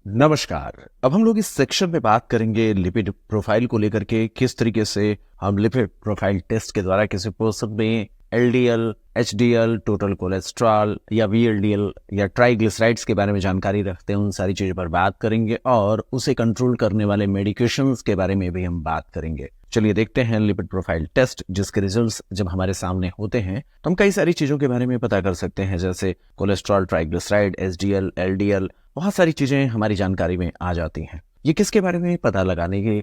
नमस्कार। अब हम लोग इस सेक्शन में बात करेंगे लिपिड प्रोफाइल को लेकर के, किस तरीके से हम लिपिड प्रोफाइल टेस्ट के द्वारा किसी पर्सन में एलडीएल, एचडीएल, टोटल कोलेस्ट्रॉल या वीएलडीएल या ट्राइग्लिसराइड्स के बारे में जानकारी रखते हैं। उन सारी चीजों पर बात करेंगे और उसे कंट्रोल करने वाले मेडिकेशंस के बारे में भी हम बात करेंगे। चलिए देखते हैं लिपिड प्रोफाइल टेस्ट, जिसके रिजल्ट्स जब हमारे सामने होते हैं तो हम कई सारी चीजों के बारे में पता कर सकते हैं, जैसे कोलेस्ट्रॉल, ट्राइग्लिसराइड, एचडीएल, एलडीएल, बहुत सारी चीजें हमारी जानकारी में आ जाती हैं। ये किसके बारे में पता लगाने के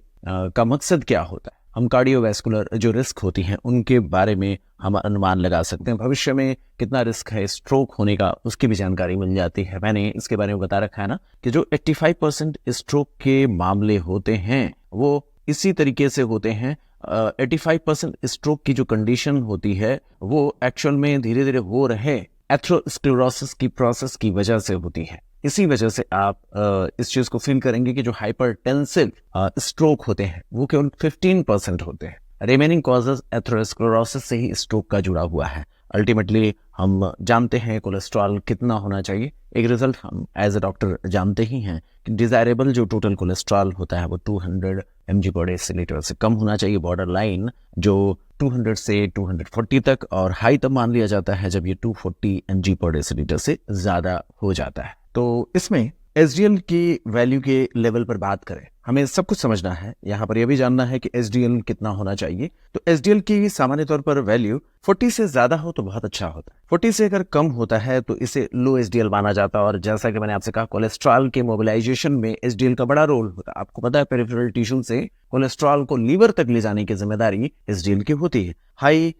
का मकसद क्या होता है? हम कार्डियोवैस्कुलर जो रिस्क होती हैं उनके बारे में हम अनुमान लगा सकते हैं। भविष्य में कितना रिस्क है स्ट्रोक होने का, उसकी भी जानकारी मिल जाती है। मैंने इसके बारे में बता रखा है ना कि जो 85% स्ट्रोक के मामले होते हैं वो इसी तरीके से होते हैं। 85% स्ट्रोक की जो कंडीशन होती है वो एक्चुअल में धीरे धीरे हो रहे एथेरोस्क्लेरोसिस की प्रोसेस की वजह से होती है। इसी वजह से आप इस चीज को फील करेंगे कि जो हाइपरटेंसिव स्ट्रोक होते हैं वो केवल 15% होते हैं। रिमेनिंग कॉजेज एथेरोस्क्लेरोसिस से ही स्ट्रोक का जुड़ा हुआ है। अल्टीमेटली हम जानते हैं कोलेस्ट्रॉल कितना होना चाहिए। एक रिजल्ट हम एज ए डॉक्टर जानते ही हैं कि डिजायरेबल जो टोटल कोलेस्ट्रॉल होता है वो 200 mg/dL से कम होना चाहिए। बॉर्डर लाइन जो 200 से 240 तक, और हाई तब मान लिया जाता है जब ये 240 mg/dL से ज्यादा हो जाता है। तो इसमें एसडीएल की वैल्यू के लेवल पर बात करें, हमें सब कुछ समझना है। यहाँ पर यह भी जानना है कि एसडीएल कितना होना चाहिए। तो एसडीएल की सामान्य तौर पर वैल्यू 40 से ज्यादा हो तो बहुत अच्छा होता है। 40 से अगर कम होता है तो इसे लो एसडीएल माना जाता है। और जैसा कि मैंने आपसे कहा, कोलेस्ट्रॉल के मोबिलाइजेशन में एसडीएल का बड़ा रोल होता है। आपको पता है पेरिफेरल टिश्यू से कोलेस्ट्रॉल को लीवर तक ले जाने की जिम्मेदारी एसडीएल की होती है। हाई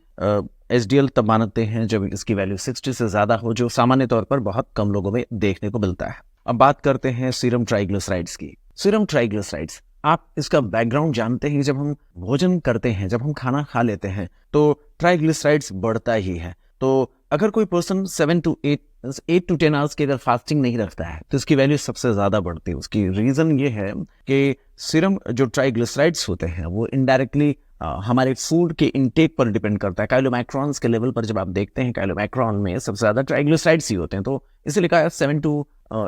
एसडीएल तब मानते हैं जब इसकी वैल्यू 60 से ज्यादा हो, जो सामान्य तौर पर बहुत कम लोगों में देखने को मिलता है। अब बात करते हैं सीरम ट्राइग्लिसराइड्स की। सीरम ट्राइग्लिसराइड्स, आप इसका बैकग्राउंड जानते हैं। जब हम भोजन करते हैं, जब हम खाना खा लेते हैं तो ट्राइग्लिसराइड्स बढ़ता ही है। तो अगर कोई पर्सन 8 to 10 आवर्स की अगर फास्टिंग नहीं रखता है तो इसकी वैल्यू सबसे ज्यादा बढ़ती है। उसकी रीजन ये है कि सीरम जो ट्राइग्लिसराइड्स होते हैं वो इनडायरेक्टली हमारे फूड के इनटेक पर डिपेंड करता है। काइलोमैक्रॉन्स के लेवल पर जब आप देखते हैं, काइलोमैक्रॉन में सबसे ज्यादा ट्राइग्लिसराइड्स ही होते हैं। तो इसलिए कहा 7 to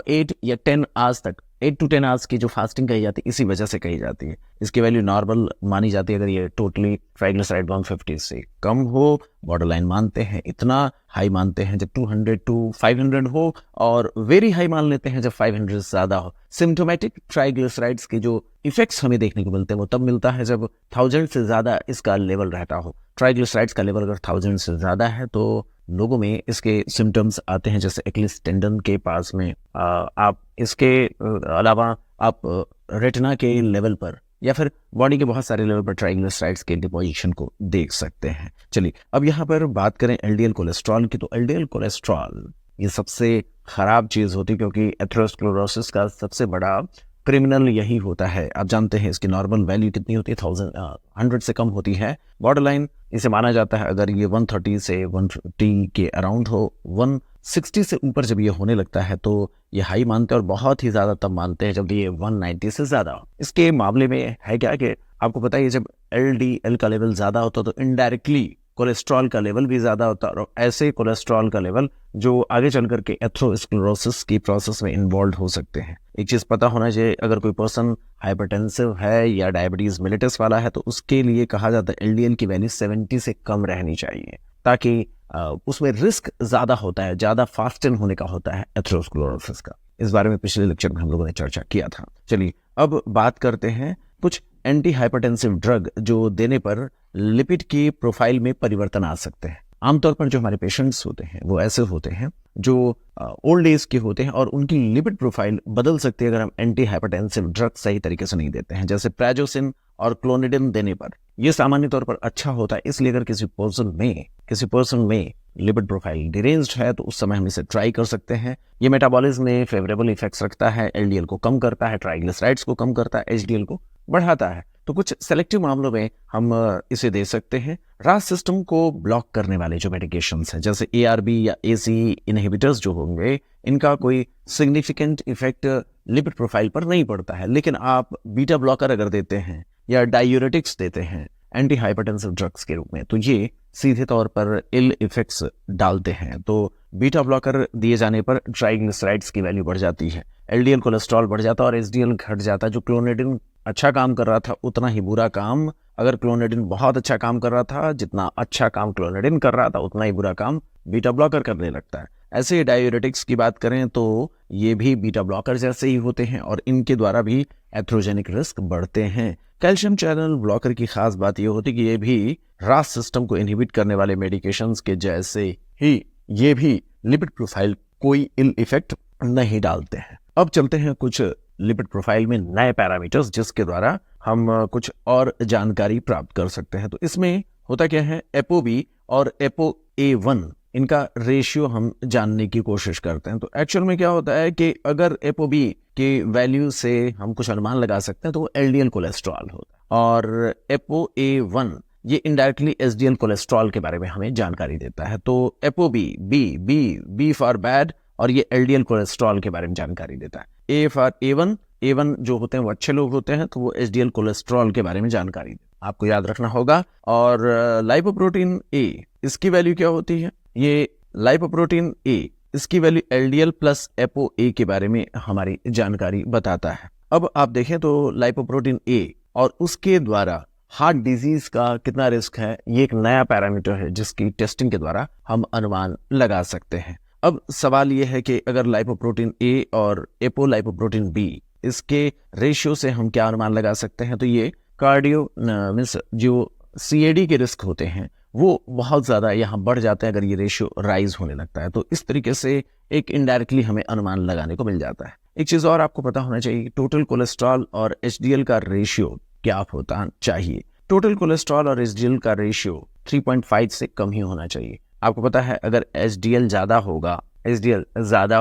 8 या 10 आवर्स तक, 8 to 10 आवर्स की जो फास्टिंग कही जाती है इसी वजह से कही जाती है। इसकी वैल्यू नॉर्मल मानी जाती है अगर ये टोटली ट्राइग्लिसराइड 150 से कम हो। बॉर्डर लाइन मानते हैं, इतना हाई मानते हैं जब 200 to 500 हो, और वेरी हाई मान लेते हैं जब 500 से ज्यादा हो। सिम्टोमेटिक ट्राइग्लिसराइड्स के जो इफेक्ट्स हमें देखने को मिलते हैं वो तब मिलता है जब 1000 से ज्यादा इसका लेवल रहता हो। ट्राइग्लिसराइड्स का लेवल अगर 1000 से ज्यादा है तो लोगों में इसके सिम्टम्स आते हैं, जैसे एक्लिस टेंडन के पास में। आप इसके अलावा आप रेटिना के लेवल पर या फिर बॉडी के बहुत सारे लेवल पर ट्राइग्लिसराइड्स के डिपोजिशन को देख सकते हैं। चलिए अब यहाँ पर बात करें एलडीएल कोलेस्ट्रॉल की। तो एलडीएल कोलेस्ट्रॉल ये सबसे खराब चीज होती है, क्योंकि एथेरोस्क्लेरोसिस का सबसे बड़ा क्रिमिनल यही होता है। आप जानते हैं इसकी नॉर्मल वैल्यू कितनी होती है, 100 से कम होती है। बॉर्डर लाइन इसे माना जाता है अगर ये 130 से 150 के अराउंड हो। 160 से ऊपर जब ये होने लगता है तो ये हाई मानते हैं, और बहुत ही ज्यादा तब मानते हैं जब ये 190 से ज्यादा हो। इसके मामले में है क्या कि आपको पता है जब एलडीएल का लेवल ज्यादा होता है तो इनडायरेक्टली कोलेस्ट्रॉल का लेवल भी ज्यादा होता है, और ऐसे कोलेस्ट्रॉल का लेवल जो आगे चल करके एथेरोस्क्लेरोसिस की प्रोसेस में इन्वॉल्व हो सकते हैं। एक चीज पता होना चाहिए, अगर कोई पर्सन हाइपरटेंसिव है या डायबिटीज मेलिटस वाला है तो उसके लिए कहा जाता है एलडीएल की वैल्यू 70 से कम रहनी चाहिए, ताकि उसमें रिस्क ज्यादा होता है, ज्यादा फास्टन होने का होता है एथेरोस्क्लेरोसिस का। इस बारे में पिछले लेक्चर में हम लोगों ने चर्चा किया था। चलिए अब बात करते हैं कुछ एंटी हाइपरटेंसिव ड्रग जो देने पर लिपिड की प्रोफाइल में परिवर्तन आ सकते हैं। आमतौर पर जो हमारे पेशेंट्स होते हैं वो ऐसे होते हैं जो ओल्ड एज के होते हैं और उनकी लिपिड प्रोफाइल बदल सकती है अगर हम एंटी हाइपरटेंसिव ड्रग सही तरीके से नहीं देते हैं, जैसे प्राजोसिन और क्लोनिडिन देने पर। यह सामान्य तौर पर अच्छा होता है, इसलिए अगर किसी पर्सन में लिपिड प्रोफाइल डिरेंज्ड है तो उस समय हम इसे ट्राई कर सकते हैं। ये मेटाबॉलिज्म में फेवरेबल इफेक्ट्स रखता है, एलडीएल को कम करता है, ट्राइग्लिसराइड्स को कम करता है, एचडीएल को बढ़ाता है। तो कुछ सेलेक्टिव मामलों में हम इसे दे सकते हैं। रास सिस्टम को ब्लॉक करने वाले जो मेडिकेशंस हैं, जैसे एआरबी या एसी इनहिबिटर्स जो होंगे, इनका कोई सिग्निफिकेंट इफेक्ट लिपिड प्रोफाइल पर नहीं पड़ता है। लेकिन आप बीटा ब्लॉकर अगर देते हैं या डायूरेटिक्स देते हैं एंटी हाइपरटेंसिव ड्रग्स के रूप में, तो ये सीधे तौर पर इल इफेक्ट्स डालते हैं। तो बीटा ब्लॉकर दिए जाने पर ट्राइग्लिसराइड्स की वैल्यू बढ़ जाती है, एलडीएल कोलेस्ट्रॉल बढ़ जाता और एचडीएल घट जाता। जो क्लोनेडिन अच्छा काम कर रहा था उतना ही बुरा काम, अगर क्लोनेडिन बहुत अच्छा काम कर रहा था, जितना अच्छा काम क्लोनेडिन कर रहा था उतना ही बुरा काम बीटा ब्लॉकर करने लगता है। ऐसे ही डायूरेटिक्स की बात करें तो ये भी बीटा ब्लॉकर जैसे ही होते हैं और इनके द्वारा भी एथ्रोजेनिक रिस्क बढ़ते हैं। कैल्शियम चैनल ब्लॉकर की खास बात ये होती है कि ये भी रास सिस्टम को इनहिबिट करने वाले मेडिकेशंस के जैसे ही ये भी लिपिड प्रोफाइल कोई इल इफेक्ट नहीं डालते हैं। अब चलते हैं कुछ लिपिड प्रोफाइल में नए पैरामीटर्स जिसके द्वारा हम कुछ और जानकारी प्राप्त कर सकते हैं। तो इसमें होता क्या है, एपोबी और एपोA1 इनका रेशियो हम जानने की कोशिश करते हैं। तो एक्चुअल में क्या होता है कि अगर एपोबी के वैल्यू से हम कुछ अनुमान लगा सकते हैं तो वो एलडीएल कोलेस्ट्रॉल होता है और एपोA1 ये इनडायरेक्टली एसडीएल कोलेस्ट्रॉल के बारे में हमें जानकारी देता है। तो एपोबी बी फॉर बैड और ये एलडीएल कोलेस्ट्रॉल के बारे में जानकारी देता है। ए फॉर ए1 जो होते हैं वो अच्छे लोग होते हैं तो वो एचडीएल कोलेस्ट्रॉल के बारे में जानकारी देते हैं, आपको याद रखना होगा। और लाइपोप्रोटीन ए इसकी वैल्यू क्या होती है, ये लाइपोप्रोटीन ए इसकी वैल्यू एलडीएल प्लस एपोए के बारे में हमारी जानकारी बताता है। अब आप देखें तो लाइपोप्रोटीन ए और उसके द्वारा हार्ट डिजीज का कितना रिस्क है, ये एक नया पैरामीटर है जिसकी टेस्टिंग के द्वारा हम अनुमान लगा सकते हैं। अब सवाल ये है कि अगर लाइपोप्रोटीन ए और एपो लाइपोप्रोटीन बी इसके रेशियो से हम क्या अनुमान लगा सकते हैं, तो ये कार्डियो मींस जो सीएडी के रिस्क होते हैं वो बहुत ज्यादा यहाँ बढ़ जाते हैं अगर ये रेशियो राइज होने लगता है। तो इस तरीके से एक इनडायरेक्टली हमें अनुमान लगाने को मिल जाता है। एक चीज और आपको पता होना चाहिए, टोटल कोलेस्ट्रॉल और एचडीएल का रेशियो क्या होता चाहिए। टोटल कोलेस्ट्रॉल और एचडीएल का रेशियो 3.5 से कम ही होना चाहिए। आपको पता है अगर एचडीएल ज्यादा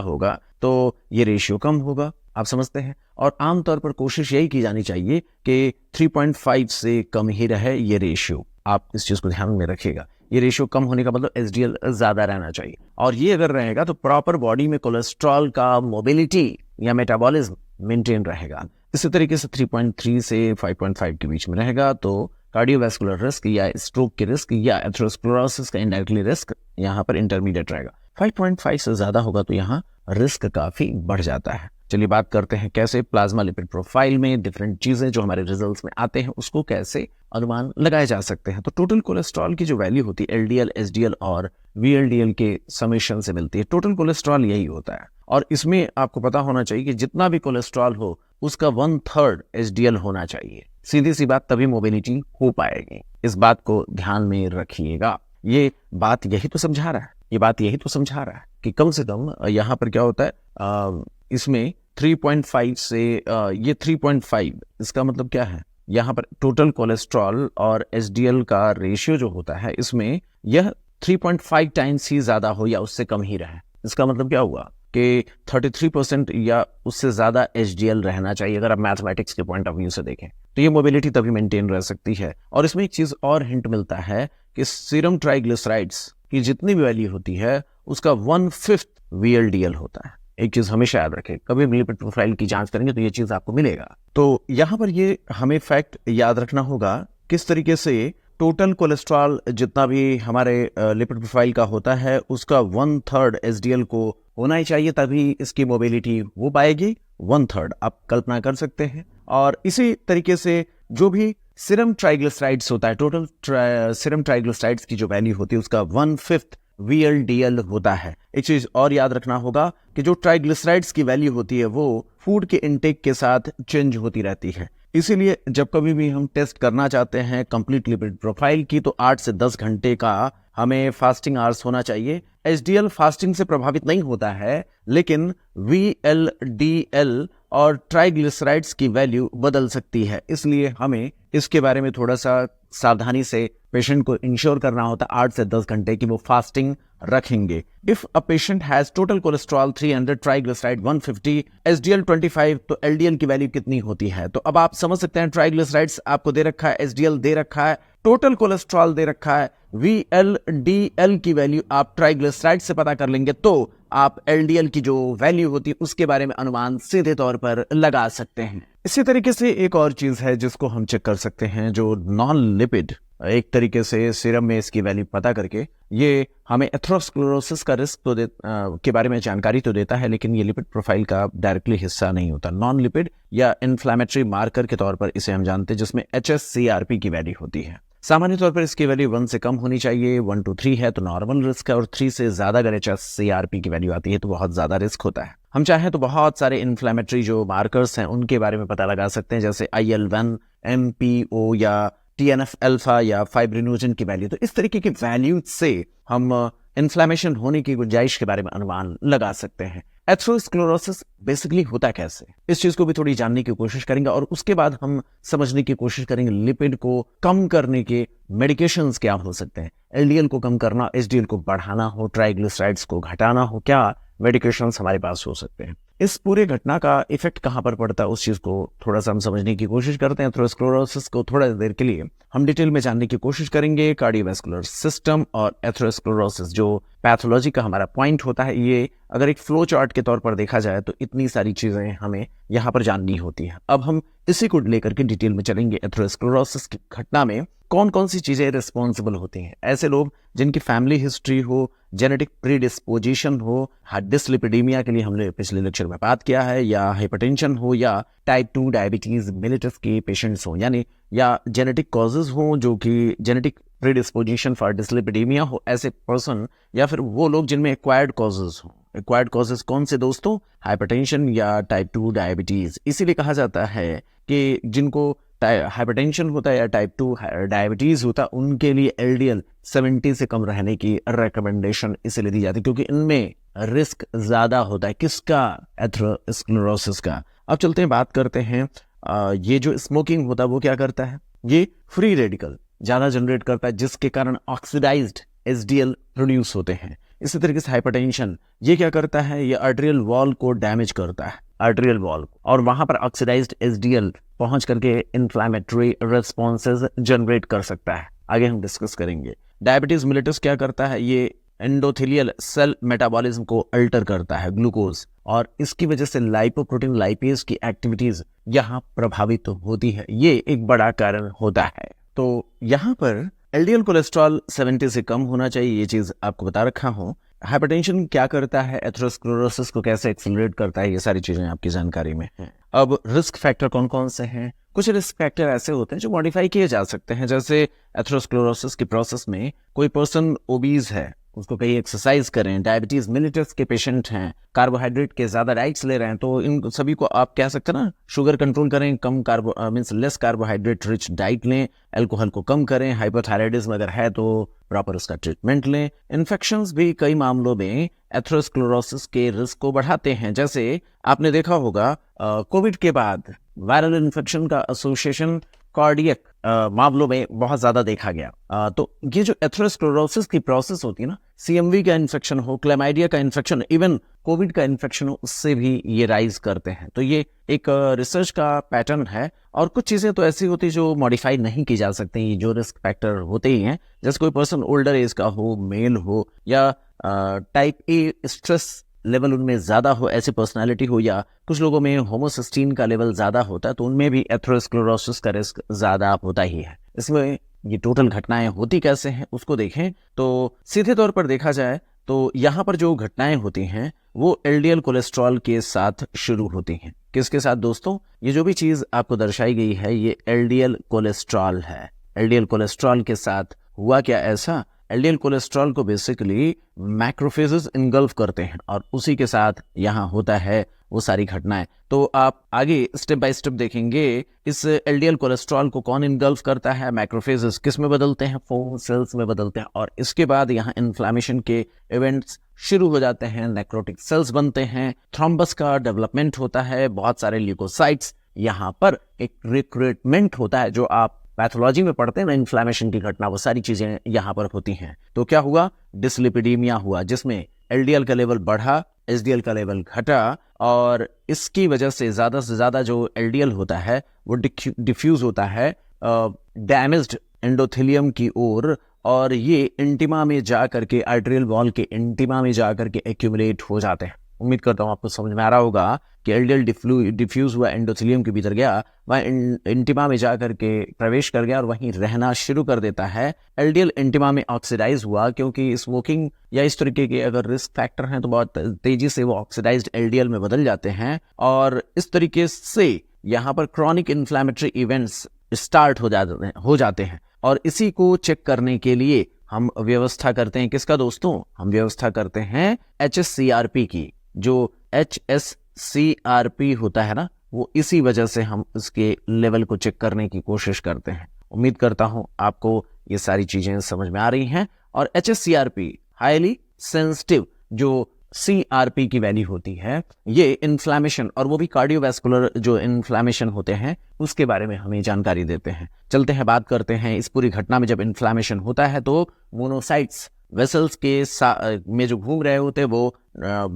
होगा तो ये रेशियो कम होगा, आप समझते हैं। और आमतौर पर कोशिश यही की जानी चाहिए कि 3.5 से कम ही रहे ये रेशियो। आप इस चीज को ध्यान में रखिएगा, ये रेशियो कम होने का मतलब एचडीएल ज्यादा रहना चाहिए और ये अगर रहेगा तो प्रॉपर बॉडी में कोलेस्ट्रॉल का मोबिलिटी या मेटाबॉलिज्म मेंटेन रहेगा। इसी तरीके से 3.3 से 5.5 के बीच में रहेगा तो कार्डियोवैस्कुलर रिस्क या स्ट्रोक के रिस्क या एथेरोस्क्लेरोसिस का इनडायरेक्टली रिस्क यहाँ पर इंटरमीडिएट रहेगा। 5.5 से ज्यादा होगा तो यहाँ रिस्क काफी बढ़ जाता है। चलिए बात करते हैं कैसे प्लाज्मा लिपिड प्रोफाइल में डिफरेंट चीजें जो हमारे रिजल्ट्स में आते हैं उसको कैसे अनुमान लगाए जा सकते हैं। तो टोटल कोलेस्ट्रॉल की जो वैल्यू होती है एलडीएल, एचडीएल और वीएलडीएल के समेशन से मिलती है। टोटल कोलेस्ट्रॉल यही होता है और इसमें आपको पता होना चाहिए कि जितना भी कोलेस्ट्रॉल हो उसका 1/3 एचडीएल होना चाहिए। सीधी सी बात, तभी मोबिलिटी हो पाएगी। इस बात को ध्यान में रखिएगा। ये बात यही तो समझा रहा है कि कम से कम यहाँ पर क्या होता है, इसमें 3.5 से ये 3.5 इसका मतलब क्या है, यहाँ पर टोटल कोलेस्ट्रॉल और एचडीएल का रेशियो जो होता है इसमें यह 3.5 टाइम्स ही ज्यादा हो या उससे कम ही रहे। इसका मतलब क्या हुआ कि 33% या उससे ज्यादा एचडीएल रहना चाहिए। अगर आप मैथमेटिक्स के पॉइंट ऑफ व्यू से देखें तो ये मोबिलिटी तभी मेंटेन रह सकती है। और इसमें एक चीज और हिंट मिलता है कि सीरम ट्राइग्लिसराइड्स की जितनी भी वैल्यू होती है उसका 1/5 वीएलडीएल होता है। एक चीज हमेशा याद रखें, कभी लिपिड प्रोफाइल की जांच करेंगे तो ये चीज आपको मिलेगा। तो यहाँ पर ये हमें फैक्ट याद रखना होगा किस तरीके से टोटल कोलेस्ट्रॉल जितना भी हमारे लिपिड प्रोफाइल का होता है उसका 1/3 एचडीएल को होना ही चाहिए, तभी इसकी मोबिलिटी हो पाएगी। 1/3 आप कल्पना कर सकते हैं। और इसी तरीके से जो भी सीरम ट्राइग्लिसराइड्स होता है, टोटल सीरम ट्राइग्लिसराइड्स की जो वैल्यू होती है उसका 1/5 वीएलडीएल होता है। एक चीज और याद रखना होगा कि जो ट्राइग्लिसराइड्स की वैल्यू होती है वो फूड के इनटेक के साथ चेंज होती रहती है। इसीलिए जब कभी भी हम टेस्ट करना चाहते हैं कंप्लीट लिपिड प्रोफाइल की तो 8 से 10 घंटे का हमें फास्टिंग आवर्स होना चाहिए। एचडीएल फास्टिंग से प्रभावित नहीं होता है, लेकिन वीएलडीएल और ट्राइग्लिसराइड्स की वैल्यू बदल सकती है। इसलिए हमें इसके बारे में थोड़ा सा सावधानी से पेशेंट को इंश्योर करना होता है 8 से 10 घंटे की वो फास्टिंग रखेंगे। If a patient has total cholesterol 300, triglyceride 150, HDL 25, तो एलडीएल की वैल्यू कितनी होती है। तो अब आप समझ सकते हैं ट्राइग्लिसराइड्स आपको दे रखा है, एचडीएल दे रखा है, टोटल कोलेस्ट्रॉल दे रखा है, वीएलडीएल की वैल्यू आप ट्राइग्लिसराइड से पता कर लेंगे तो आप एलडीएल की जो वैल्यू होती है उसके बारे में अनुमान सीधे तौर पर लगा सकते हैं। इसी तरीके से एक और चीज है जिसको हम चेक कर सकते हैं, जो नॉन लिपिड, एक तरीके से सीरम में इसकी वैल्यू पता करके ये हमें एथेरोस्क्लेरोसिस का रिस्क तो के बारे में जानकारी तो देता है, लेकिन ये लिपिड प्रोफाइल का डायरेक्टली हिस्सा नहीं होता। नॉन लिपिड या इन्फ्लेमेटरी मार्कर के तौर पर इसे हम जानते हैं, जिसमें HSCRP की वैल्यू होती है। सामान्य तौर पर इसकी वैल्यू 1 से कम होनी चाहिए, 1 to 3 है तो नॉर्मल रिस्क है, और 3 से ज्यादा अगर HSCRP की वैल्यू आती है तो बहुत ज्यादा रिस्क होता है। हम चाहें तो बहुत सारे इन्फ्लेमेटरी जो मार्कर्स हैं उनके बारे में पता लगा सकते हैं, जैसे IL-1, MPO या TNF अल्फा या फाइब्रिनोजन की वैल्यू। तो इस तरीके की वैल्यू से हम इन्फ्लेमेशन होने की गुंजाइश के बारे में अनुमान लगा सकते हैं। एथेरोस्क्लेरोसिस बेसिकली होता कैसे, इस चीज को भी थोड़ी जानने की कोशिश करेंगे, और उसके बाद हम समझने की कोशिश करेंगे लिपिड को कम करने के मेडिकेशंस क्या हो सकते हैं। LDL को कम करना, HDL को बढ़ाना हो, ट्राइग्लिसराइड्स को घटाना हो, क्या मेडिकेशंस हमारे पास हो सकते हैं। इस पूरे घटना का इफेक्ट कहां पर पड़ता है उस चीज को थोड़ा सा हम समझने की कोशिश करते हैं। एथेरोस्क्लेरोसिस को थोड़ा देर के लिए हम डिटेल में जानने की कोशिश करेंगे। कार्डियोवैस्कुलर सिस्टम और एथेरोस्क्लेरोसिस जो पैथोलॉजी का हमारा पॉइंट होता है, ये अगर एक फ्लो चार्ट के तौर पर देखा जाए तो इतनी सारी चीजें हमें यहाँ पर जाननी होती हैं। अब हम इसी को लेकर के डिटेल में चलेंगे। एथेरोस्क्लेरोसिस की घटना में कौन कौन सी चीजें रिस्पॉन्सिबल होती हैं। ऐसे लोग जिनकी फैमिली हिस्ट्री हो, जेनेटिक प्रीडिस्पोजिशन हो, डिसलिपिडीमिया के लिए हमने पिछले लेक्चर में बात किया है, या हाइपरटेंशन हो, या टाइप 2 डायबिटीज मिलिटस के पेशेंट्स हो, यानी या जेनेटिक कॉजेज हो जो कि जेनेटिक प्रीडिस्पोजिशन फॉर डिसलिपिडीमिया हो, ऐसे पर्सन, या फिर वो लोग जिनमें एक्वायर्ड कॉजेज हो। एक्वायर्ड कॉजेज कौन से दोस्तों? हाइपरटेंशन या टाइप 2 डायबिटीज। इसीलिए कहा जाता है कि जिनको हाइपरटेंशन होता है या टाइप 2 डायबिटीज होता है उनके लिए LDL 70 से कम रहने की रिकमेंडेशन इसलिए दी जाती है, क्योंकि इनमें रिस्क ज्यादा होता है। किसका? एथेरोस्क्लेरोसिस का। अब चलते हैं, बात करते हैं ये जो स्मोकिंग होता है वो क्या करता है? ये फ्री रेडिकल ज्यादा जनरेट करता है, जिसके कारण ऑक्सीडाइज्ड HDL प्रोड्यूस होते हैं। इसी तरीके से हाइपरटेंशन ये क्या करता है? ये आर्टेरियल वॉल को डैमेज करता है, आर्टेरियल वॉल, और वहां पर ऑक्सीडाइज्ड HDL पहुंच करके इन्फ्लेमेटरी रिस्पॉन्सेज जनरेट कर सकता है। आगे हम डिस्कस करेंगे। डायबिटीज मिलिटस क्या करता है? ये एंडोथेलियल सेल मेटाबॉलिज्म को अल्टर करता है, ग्लूकोज, और इसकी वजह से लाइपोप्रोटीन लाइपेज की एक्टिविटीज यहाँ प्रभावित होती है। ये एक बड़ा कारण होता है। तो यहाँ पर LDL कोलेस्ट्रॉल 70 से कम होना चाहिए, ये चीज आपको बता रखा हूं। हाइपरटेंशन क्या करता है, एथेरोस्क्लेरोसिस को कैसे एक्सेलरेट करता है, ये सारी चीजें आपकी जानकारी में हैं। अब रिस्क फैक्टर कौन कौन से हैं? कुछ रिस्क फैक्टर ऐसे होते हैं जो मॉडिफाई किए जा सकते हैं, जैसे एथेरोस्क्लेरोसिस की प्रोसेस में कोई पर्सन ओबीज है, उसको कहीं एक्सरसाइज करें, डायबिटीज मिलिटस के पेशेंट हैं, कार्बोहाइड्रेट के ज्यादा डाइट्स ले रहे हैं, तो इन सभी को आप कह सकते हैं ना, शुगर कंट्रोल करें, कम means less carbohydrate rich diet लें, अल्कोहल को कम करें, हाइपोथायराइडिज्म अगर है तो प्रॉपर उसका ट्रीटमेंट लें। इन्फेक्शंस भी कई मामलों में एथेरोस्क्लेरोसिस के रिस्क को बढ़ाते हैं। जैसे आपने देखा होगा कोविड के बाद वायरल इन्फेक्शन का एसोसिएशन कार्डियक मामलों में बहुत ज्यादा देखा गया। तो ये जो एथेरोस्क्लेरोसिस की प्रोसेस होती है ना, CMV का इन्फेक्शन हो, क्लेमाइडिया का इन्फेक्शन, इवन कोविड का इन्फेक्शन हो, उससे भी ये राइज करते हैं। तो ये एक रिसर्च का पैटर्न है, और कुछ चीजें तो ऐसी होती है जो मॉडिफाई नहीं की जा सकती, जो रिस्क फैक्टर होते ही हैं। जैसे कोई पर्सन ओल्डर एज का हो, मेल हो, या टाइप A स्ट्रेस लेवल उनमें ज्यादा हो, ऐसी पर्सनालिटी हो, या कुछ लोगों में होमोसिस्टीन का लेवल ज्यादा होता है, तो उनमें भी एथेरोस्क्लेरोसिस का रिस्क ज्यादा होता ही है। इसमें ये टोटल घटनाएं होती कैसे हैं उसको देखें तो सीधे तौर पर देखा जाए तो यहाँ पर जो घटनाएं होती हैं वो LDL कोलेस्ट्रॉल के साथ शुरू होती हैं। किसके साथ दोस्तों? ये जो भी चीज आपको दर्शाई गई है ये LDL कोलेस्ट्रॉल है। LDL कोलेस्ट्रॉल के साथ हुआ क्या ऐसा? LDL कोलेस्ट्रॉल को बेसिकली मैक्रोफेजेस इनगल्फ करते हैं, और उसी के साथ यहाँ होता है वो सारी घटनाएं। तो आप आगे स्टेप बाय स्टेप देखेंगे इस LDL कोलेस्ट्रॉल को कौन इनगल्फ करता है। मैक्रोफेजेस किस में बदलते हैं? फोम सेल्स में बदलते हैं, और इसके बाद यहाँ इन्फ्लेमेशन के इवेंट्स शुरू हो जाते हैं, नेक्रोटिक सेल्स बनते हैं, थ्रोम्बस का डेवलपमेंट होता है, बहुत सारे ल्यूकोसाइट्स, यहाँ पर एक रिक्रूटमेंट होता है जो आप पैथोलॉजी में पढ़ते हैं ना, इन्फ्लेमेशन की घटना, वो सारी चीजें यहाँ पर होती हैं। तो क्या हुआ? डिसलिपिडीमिया हुआ, जिसमें LDL का लेवल बढ़ा, HDL का लेवल घटा, और इसकी वजह से ज्यादा जो LDL होता है वो डिफ्यूज होता है डैमेज्ड एंडोथेलियम की ओर, और ये इंटिमा में जा करके, आर्टेरियल वॉल के इंटिमा में जा करके एक्यूमुलेट हो जाते हैं। उम्मीद करता हूँ आपको समझ में आ रहा होगा कि एलडीएल डिफ्यूज हुआ एंडोथेलियम के भीतर गया, वह इंटिमा में जाकर के प्रवेश कर गया और वहीं रहना शुरू कर देता है। एलडीएल इंटिमा में ऑक्सीडाइज हुआ, क्योंकि स्मोकिंग या इस तरीके के अगर रिस्क फैक्टर हैं तो बहुत तेजी से वो ऑक्सीडाइज्ड एलडीएल में बदल जाते हैं, और इस तरीके से यहाँ पर क्रॉनिक इन्फ्लेमेटरी इवेंट्स स्टार्ट हो जाते हैं। और इसी को चेक करने के लिए हम व्यवस्था करते हैं किसका दोस्तों, हम व्यवस्था करते हैं HSCRP की। जो HSCRP होता है ना, वो इसी वजह से हम उसके लेवल को चेक करने की कोशिश करते हैं। उम्मीद करता हूं आपको ये सारी चीजें समझ में आ रही हैं। और HSCRP हाईली सेंसिटिव जो CRP की वैल्यू होती है, ये इन्फ्लेमेशन और वो भी कार्डियोवैस्कुलर जो इन्फ्लेमेशन होते हैं उसके बारे में हमें जानकारी देते हैं। चलते हैं बात करते हैं इस पूरी घटना में। जब इन्फ्लेमेशन होता है तो मोनोसाइट्स वेसल्स के में जो घूम रहे होते हैं वो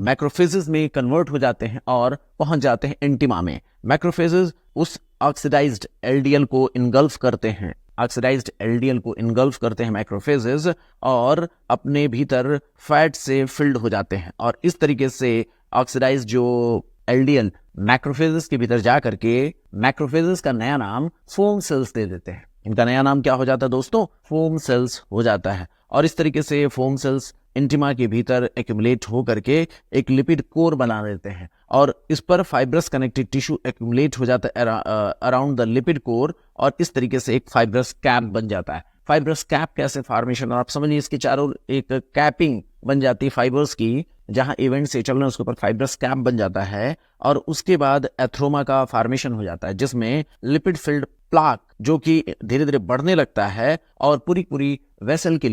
मैक्रोफेजेस में कन्वर्ट हो जाते हैं और पहुंच जाते हैं इंटिमा में। मैक्रोफेजेस उस ऑक्सीडाइज्ड एलडीएल को इनगल्फ करते हैं, ऑक्सीडाइज्ड एलडीएल को इनगल्फ करते हैं मैक्रोफेजेस, और अपने भीतर फैट से फिल्ड हो जाते हैं। और इस तरीके से ऑक्सीडाइज्ड जो एलडीएल मैक्रोफेजेस के भीतर जा करके मैक्रोफेजेस का नया नाम फोम सेल्स दे देते हैं। इनका नया नाम क्या हो जाता है दोस्तों, फोम सेल्स हो जाता है। और इस तरीके से फोम सेल्स इंटिमा के भीतर एक्यूमुलेट हो करके एक लिपिड कोर बना देते हैं, और इस पर फाइब्रस कनेक्टिव टिश्यू एक्यूमुलेट हो जाता है अराउंड द लिपिड कोर, और इस तरीके से एक फाइब्रस कैप बन जाता है। फाइब्रस कैप कैसे फॉर्मेशन, और आप समझिए इसके चारों एक कैपिंग बन जाती है फाइबर्स की, जहां इवेंट से चल रहे हैं उसके ऊपर फाइब्रस कैप बन जाता है। और उसके बाद एथ्रोमा का फॉर्मेशन हो जाता है, जिसमें लिपिड फिल्ड प्लाक जो कि धीरे धीरे बढ़ने लगता है और पूरी वेसल के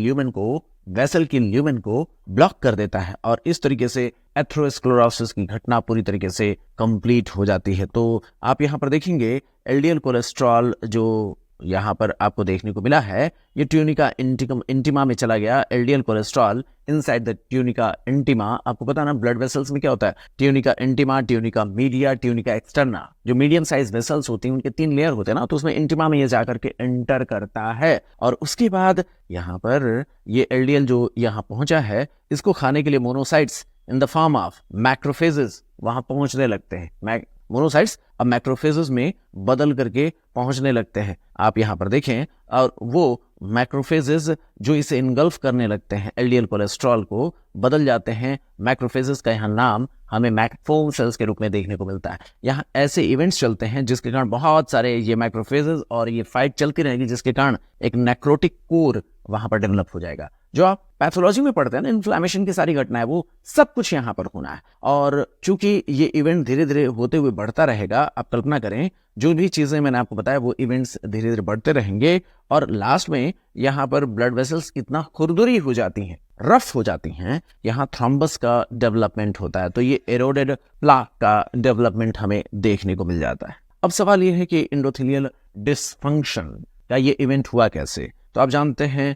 ल्यूमेन को ब्लॉक कर देता है, और इस तरीके से एथेरोस्क्लेरोसिस की घटना पूरी तरीके से कंप्लीट हो जाती है। तो आप यहाँ पर देखेंगे एलडीएल कोलेस्ट्रॉल जो यहाँ पर आपको देखने को मिला है, ये ट्यूनिका इंटिमा में चला गया। LDL cholesterol inside the tunica intima. आपको पता ना ब्लड वेसल्स में क्या होता है, tunica intima, tunica media, tunica externa. जो मीडियम साइज वेसल्स होती हैं उनके 3 लेयर होते हैं ना, तो उसमें इंटिमा में ये जाकर के एंटर करता है। और उसके बाद यहाँ पर ये एलडीएल जो यहाँ पहुंचा है, इसको खाने के लिए monocytes in the form of macrophages वहां पहुंचने लगते हैं। मोनोसाइट्स अब मैक्रोफेजेस में बदल करके पहुंचने लगते हैं। आप यहाँ पर देखें, और वो मैक्रोफेजेस जो इसे इनगल्फ करने लगते हैं एलडीएल कोलेस्ट्रॉल को, बदल जाते हैं। मैक्रोफेजेस का यहाँ नाम हमें फोम सेल्स के रूप में देखने को मिलता है। यहाँ ऐसे इवेंट्स चलते हैं जिसके कारण बहुत सारे ये मैक्रोफेजेस और ये फाइट चलती रहेगी, जिसके कारण एक नेक्रोटिक कोर वहां पर डेवलप हो जाएगा। जो आप पैथोलॉजी में पढ़ते हैं ना, इन्फ्लेमेशन की सारी घटनाएं, वो सब कुछ यहाँ पर होना है। और चूंकि ये इवेंट धीरे धीरे होते हुए बढ़ता रहेगा, आप कल्पना करें जो भी चीजें मैंने आपको बताया वो इवेंट्स धीरे धीरे बढ़ते रहेंगे, और लास्ट में यहाँ पर ब्लड वेसल्स इतना खुरदुरी हो जाती हैं, रफ हो जाती हैं, यहाँ थ्रम्बस का डेवलपमेंट होता है। तो ये एरोडेड प्लाक का डेवलपमेंट हमें देखने को मिल जाता है। अब सवाल ये है कि एंडोथेलियल डिसफंक्शन का ये इवेंट हुआ कैसे। तो आप जानते हैं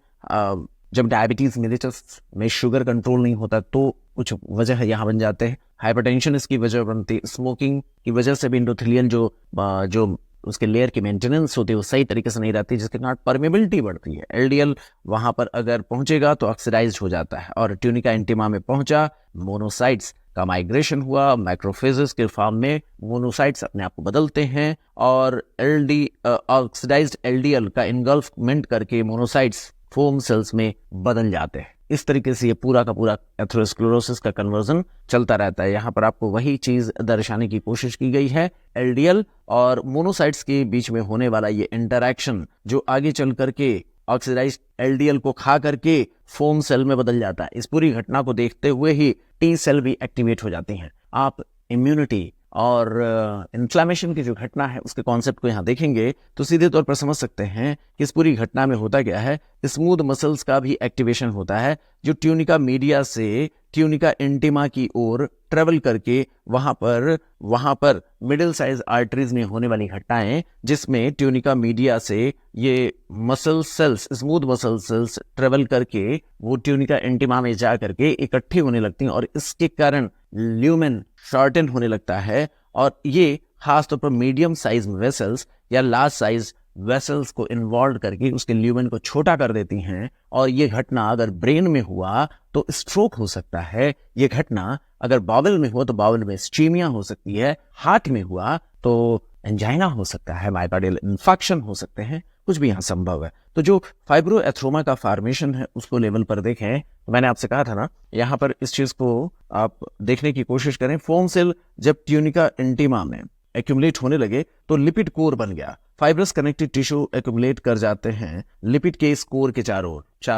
जब डायबिटीज मेलिटस में शुगर कंट्रोल नहीं होता तो कुछ वजह यहाँ बन जाते हैं। हाइपरटेंशन इसकी वजह बनती है, स्मोकिंग की वजह से भी एंडोथेलियन जो उसके लेयर की मेंटेनेंस होती है वो सही तरीके से नहीं रहती, जिसके कारण परमेबिलिटी बढ़ती है। एलडीएल वहां पर अगर पहुंचेगा तो ऑक्सीडाइज हो जाता है, और ट्यूनिका इंटिमा में पहुंचा, मोनोसाइट्स का माइग्रेशन हुआ, मैक्रोफेजेस के फॉर्म में मोनोसाइट्स अपने आप को बदलते हैं, और ऑक्सीडाइज्ड एलडीएल का इनगल्फमेंट करके मोनोसाइट्स फोम सेल्स में बदल जाते हैं। इस तरीके से ये पूरा का पूरा एथेरोस्क्लेरोसिस का कन्वर्जन चलता रहता है। यहाँ पर आपको वही चीज दर्शाने की कोशिश की गई है, एलडीएल और मोनोसाइट्स के बीच में होने वाला ये इंटरैक्शन जो आगे चल करके ऑक्सीडाइज्ड एलडीएल को खा करके फोम सेल में बदल जाता है। इस पूरी घटना को देखते हुए ही टी सेल भी एक्टिवेट हो जाती हैं। आप इम्यूनिटी और इन्फ्लेमेशन की जो घटना है उसके कॉन्सेप्ट को यहाँ देखेंगे तो सीधे तौर पर समझ सकते हैं कि इस पूरी घटना में होता क्या है। स्मूथ मसल्स का भी एक्टिवेशन होता है, जो ट्यूनिका मीडिया से ट्यूनिका इंटिमा की ओर ट्रेवल करके वहां पर मिडिल साइज आर्टरीज में होने वाली घटनाएं, जिसमें ट्यूनिका मीडिया से ये muscle cells, smooth muscle cells travel करके वो ट्यूनिका इंटिमा में जा करके इकट्ठी होने लगती हैं, और इसके कारण ल्यूमेन शॉर्टन होने लगता है, और ये खासतौर पर मीडियम साइज वेसल्स या लार्ज साइज वेसल्स को इन्वॉल्व करके उसके ल्यूमेन को छोटा कर देती हैं। और ये घटना अगर ब्रेन में हुआ तो स्ट्रोक हो सकता है। ये घटना अगर बाउल में हो तो बाउल में स्टीमिया हो सकती है, हार्ट में हुआ तो एंजाइना हो सकता है, मायोकार्डियल इन्फेक्शन हो सकते हैं, कुछ भी यहाँ संभव है। तो जो फाइब्रोएथ्रोमा का फॉर्मेशन है उसको लेवल पर देखें तो मैंने आपसे कहा था ना, यहाँ पर इस चीज को आप देखने की कोशिश करें। फोम सेल जब ट्यूनिका इंटीमा में एक्यूमुलेट होने लगे तो लिपिड कोर बन गया, फाइब्रस कनेक्टिव टिश्यू एक्यूमुलेट कर जाते हैं लिपिड के इस कोर के चारों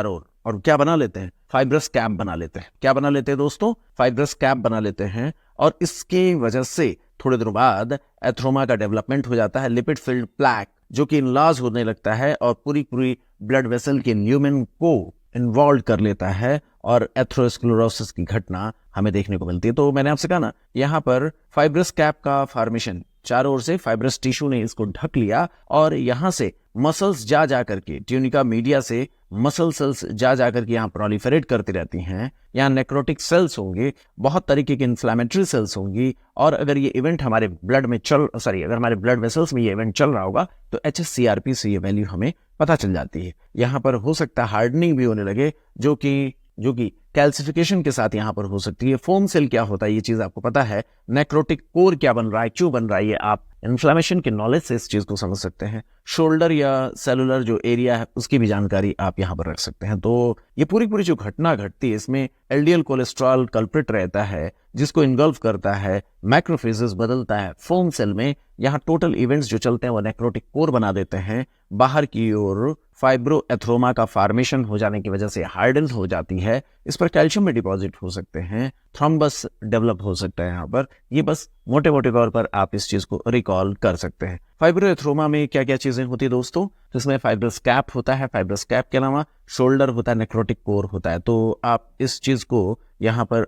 ओर और क्या बना लेते हैं, फाइब्रस कैप बना लेते हैं। क्या बना लेते हैं दोस्तों, फाइब्रस कैप बना लेते हैं और इसके वजह से थोड़े दिनों बाद एथ्रोमा का डेवलपमेंट हो जाता है, लिपिड फिल्ड प्लैक जो कि इनलार्ज होने लगता है और पूरी ब्लड वेसल के ल्यूमेन को इन्वॉल्व कर लेता है और एथेरोस्क्लेरोसिस की घटना हमें देखने को मिलती है। तो मैंने आपसे कहा ना, यहाँ पर फाइब्रस कैप का फॉर्मेशन, चारों ओर से फाइब्रस टिश्यू ने इसको ढक लिया और यहाँ से मसल्स जा करके ट्यूनिका मीडिया से मसल सेल्स जा करके यहाँ प्रोलिफरेट करती रहती हैं। यहाँ नेक्रोटिक सेल्स होंगे, बहुत तरीके की इन्फ्लेमेटरी सेल्स होंगी और अगर ये इवेंट हमारे ब्लड में अगर हमारे ब्लड वेसल्स में ये इवेंट चल रहा होगा तो HSCRP से ये वैल्यू हमें पता चल जाती है। यहाँ पर हो सकता है हार्डनिंग भी होने लगे जो कि कैल्सिफिकेशन के साथ यहाँ पर हो सकती है। फोम सेल क्या होता है ये चीज आपको पता है, नेक्रोटिक कोर क्या बन रहा है, क्यों बन रहा है, ये आप इन्फ्लेमेशन के नॉलेज से इस चीज को समझ सकते हैं। शोल्डर या सेलुलर जो एरिया है उसकी भी जानकारी आप यहाँ पर रख सकते हैं। तो ये पूरी जो घटना घटती है इसमें एलडीएल कोलेस्ट्रॉल कल्प्रिट रहता है जिसको इन्गल्फ करता है, मैक्रोफेजेस बदलता है फोम सेल में। यहाँ टोटल इवेंट्स जो चलते हैं वो नेक्रोटिक कोर बना देते हैं, बाहर की ओर फाइब्रोएथ्रोमा का फॉर्मेशन हो जाने की वजह से हार्डन हो जाती है, इस पर कैल्शियम में डिपॉजिट हो सकते हैं, थ्रोम्बस डेवलप हो सकता है यहाँ पर। ये बस मोटे तौर पर आप इस चीज को रिकॉल कर सकते हैं। फाइब्रोएथ्रोमा में क्या क्या चीजें होती है दोस्तों, जिसमें फाइब्रस कैप होता है, फाइब्रस कैप के अलावा शोल्डर होता है, नेक्रोटिक कोर होता है। तो आप इस चीज को यहाँ पर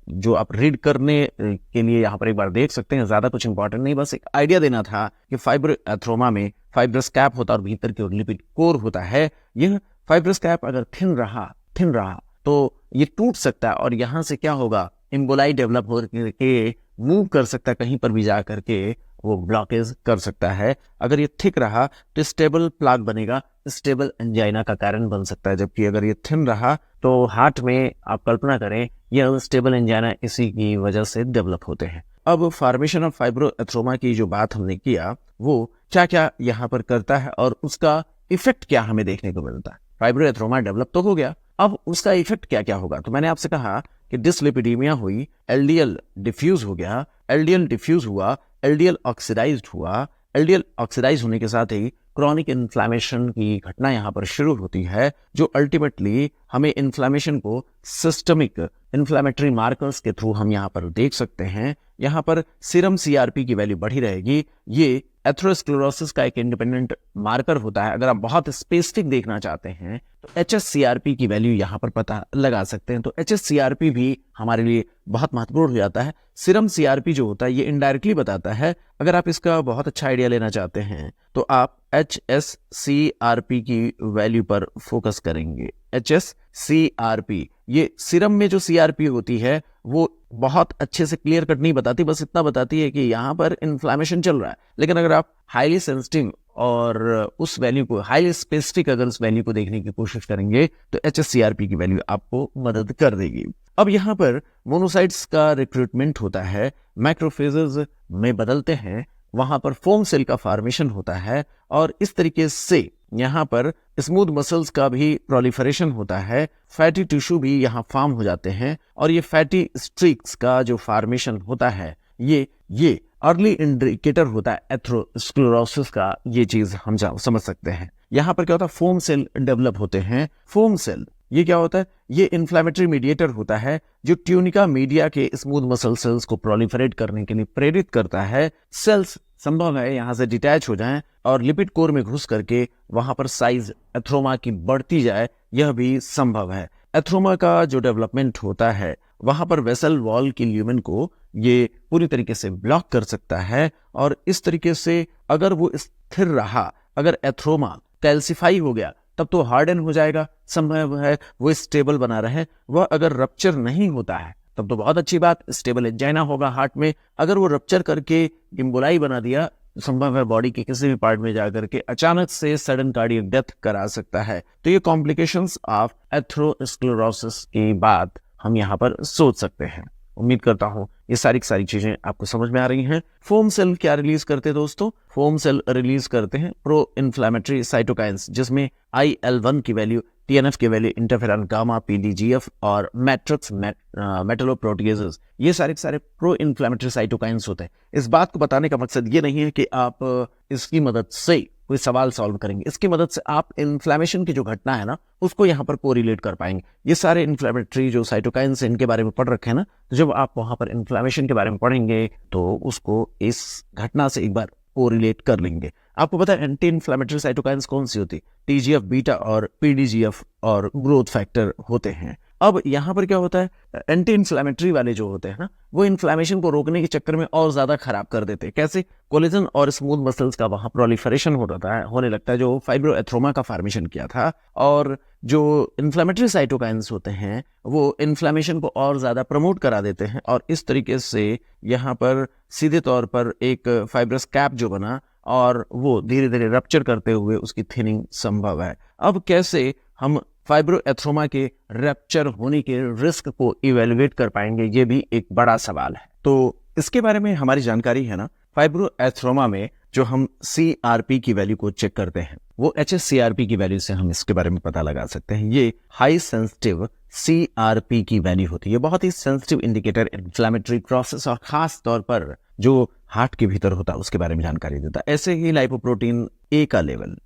जो आप रीड करने के लिए यहाँ पर एक बार देख सकते हैं, ज्यादा कुछ इंपॉर्टेंट नहीं, बस एक आइडिया देना था कि फाइब्रोएथ्रोमा में फाइब्रस कैप होता है और भीतर की ओर लिपिड कोर होता है। यह फाइब्रस कैप अगर थिन रहा तो ये टूट सकता है और यहाँ से क्या होगा, एम्बोलाई डेवलप हो के मूव कर सकता है, कहीं पर भी जा करके वो ब्लॉकेज कर सकता है। अगर ये थिक रहा तो स्टेबल प्लाक बनेगा, स्टेबल एंजाइना का कारण बन सकता है। जबकि अगर ये थिन रहा तो हार्ट में आप कल्पना करें ये अनस्टेबल एंजाइना इसी की वजह से डेवलप होते हैं। अब फॉर्मेशन ऑफ फाइब्रोएथ्रोमा की जो बात हमने किया वो क्या क्या यहाँ पर करता है और उसका इफेक्ट क्या हमें देखने को मिलता है। फाइब्रोएथ्रोमा डेवलप तो हो गया, अब उसका इफेक्ट क्या क्या होगा। तो मैंने आपसे कहा कि डिसलिपिडीमिया हुई, एलडीएल डिफ्यूज हो गया, एलडीएल डिफ्यूज हुआ, एलडीएल ऑक्सीडाइज्ड हुआ, एलडीएल ऑक्सीडाइज होने के साथ ही क्रॉनिक इन्फ्लेमेशन की घटना यहाँ पर शुरू होती है, जो अल्टीमेटली हमें इन्फ्लेमेशन को सिस्टमिक इन्फ्लेमेटरी मार्कर्स के थ्रू हम यहाँ पर देख सकते हैं। यहाँ पर सीरम सीआरपी की वैल्यू बढ़ी रहेगी। ये एथेरोस्क्लेरोसिस का एक इंडिपेंडेंट मार्कर होता है। अगर आप बहुत स्पेसिफिक देखना चाहते हैं तो HSCRP की वैल्यू यहाँ पर पता लगा सकते हैं। तो HSCRP भी हमारे लिए बहुत महत्वपूर्ण हो जाता है। सीरम सीआरपी जो होता है ये इनडायरेक्टली बताता है। अगर आप इसका बहुत अच्छा आइडिया लेना चाहते हैं तो आप HSCRP की वैल्यू पर फोकस करेंगे। HSCRP ये सीरम में जो CRP होती है वो बहुत अच्छे से क्लियर कट नहीं बताती, बस इतना बताती है कि यहाँ पर इन्फ्लेमेशन चल रहा है। लेकिन अगर आप हाईली सेंसिटिव और उस वैल्यू को हाईली स्पेसिफिक अगर उस वैल्यू को देखने की कोशिश करेंगे तो HSCRP की वैल्यू आपको मदद कर देगी। अब यहाँ पर मोनोसाइट्स का रिक्रूटमेंट होता है, मैक्रोफेजेस में बदलते हैं, वहां पर फोम सेल का फॉर्मेशन होता है और इस तरीके से यहाँ पर स्मूथ मसल्स का भी प्रोलिफरेशन होता है, फैटी टिश्यू भी यहाँ फॉर्म हो जाते हैं और ये फैटी स्ट्रीक्स का जो फॉर्मेशन होता है ये अर्ली इंडिकेटर होता है एथेरोस्क्लेरोसिस का। ये चीज हम समझ सकते हैं। यहाँ पर क्या होता है, फोम सेल डेवलप होते हैं। फोम सेल ये क्या होता है, ये इन्फ्लेमेटरी मीडिएटर होता है जो ट्यूनिका मीडिया के स्मूथ मसल सेल्स को प्रोलिफरेट करने के लिए प्रेरित करता है। सेल्स संभव है यहाँ से डिटैच हो जाएं और लिपिड कोर में घुस करके वहां पर साइज एथ्रोमा की बढ़ती जाए, यह भी संभव है। एथ्रोमा का जो डेवलपमेंट होता है वहां पर वेसल वॉल की ल्यूमेन को ये पूरी तरीके से ब्लॉक कर सकता है और इस तरीके से अगर वो स्थिर रहा, अगर एथ्रोमा कैल्सिफाई हो गया तब तो हार्डन हो जाएगा, संभव है वो स्टेबल बना रहे। वह अगर रप्चर नहीं होता है तब तो बहुत अच्छी बात, स्टेबल एंजाइना होगा हार्ट में। अगर वो रप्चर करके एम्बोलाई बना दिया, संभव है बॉडी के किसी भी पार्ट में जाकर के अचानक से सडन कार्डियक डेथ करा सकता है। तो ये कॉम्प्लिकेशंस ऑफ एथेरोस्क्लेरोसिस की बात हम यहाँ पर सोच सकते हैं। उम्मीद करता हूँ ये सारी की सारी चीजें आपको समझ में आ रही हैं। फोम सेल क्या रिलीज करते हैं दोस्तों? फोम सेल रिलीज करते हैं प्रो इन्फ्लेमेटरी साइटोकाइंस, जिसमें IL-1 की वैल्यू, TNF की वैल्यू, इंटरफेरॉन गामा, PDGF और मैट्रिक्स मेटलोप्रोटीजेस, ये सारे प्रो इन्फ्लेमेटरी साइटोकाइंस होते हैं। इस बात को बताने का मकसद ये नहीं है कि आप इसकी मदद से कोई सवाल सॉल्व करेंगे, इसकी मदद से आप इन्फ्लेमेशन की जो घटना है ना उसको यहाँ पर कोरिलेट कर पाएंगे। ये सारे इन्फ्लेमेटरी जो साइटोकाइंस इनके बारे में पढ़ रखे हैं ना, तो जब आप वहां पर इन्फ्लेमेशन के बारे में पढ़ेंगे तो उसको इस घटना से एक बार कोरिलेट कर लेंगे। आपको पता है एंटी इन्फ्लेमेटरी साइटोकाइंस कौन सी होती? TGF बीटा और PDGF और ग्रोथ फैक्टर होते हैं। अब यहाँ पर क्या होता है, एंटी इन्फ्लेमेटरी वाले जो होते हैं ना, वो इन्फ्लेमेशन को रोकने के चक्कर में और ज्यादा खराब कर देते हैं। कैसे? कोलेजन और स्मूथ मसल्स का वहां प्रोलिफरेशन होने लगता है, जो फाइब्रोएथ्रोमा का फॉर्मेशन किया था। और जो इन्फ्लेमेटरी साइटोकाइंस होते हैं वो इन्फ्लेमेशन को और ज्यादा प्रमोट करा देते हैं, और इस तरीके से यहाँ पर सीधे तौर पर एक फाइब्रस कैप जो बना और वो धीरे धीरे रप्चर करते हुए उसकी थिनिंग संभव है। अब कैसे हम फाइब्रोएथ्रोमा के रप्चर होने के रिस्क को इवेलुएट कर पाएंगे, ये भी एक बड़ा सवाल है। तो इसके बारे में हमारी जानकारी है ना, फाइब्रोएथ्रोमा में जो हम CRP की वैल्यू को चेक करते हैं, वो HSCRP की वैल्यू से हम इसके बारे में पता लगा सकते हैं। ये हाई सेंसिटिव CRP की वैल्यू होती है, बहुत ही सेंसिटिव इंडिकेटर इन्फ्लेमेटरी प्रोसेस और खास तौर पर जो हार्ट के भीतर होता है उसके बारे में जानकारी देता है। ऐसे ही लाइपोप्रोटीन A का लेवल,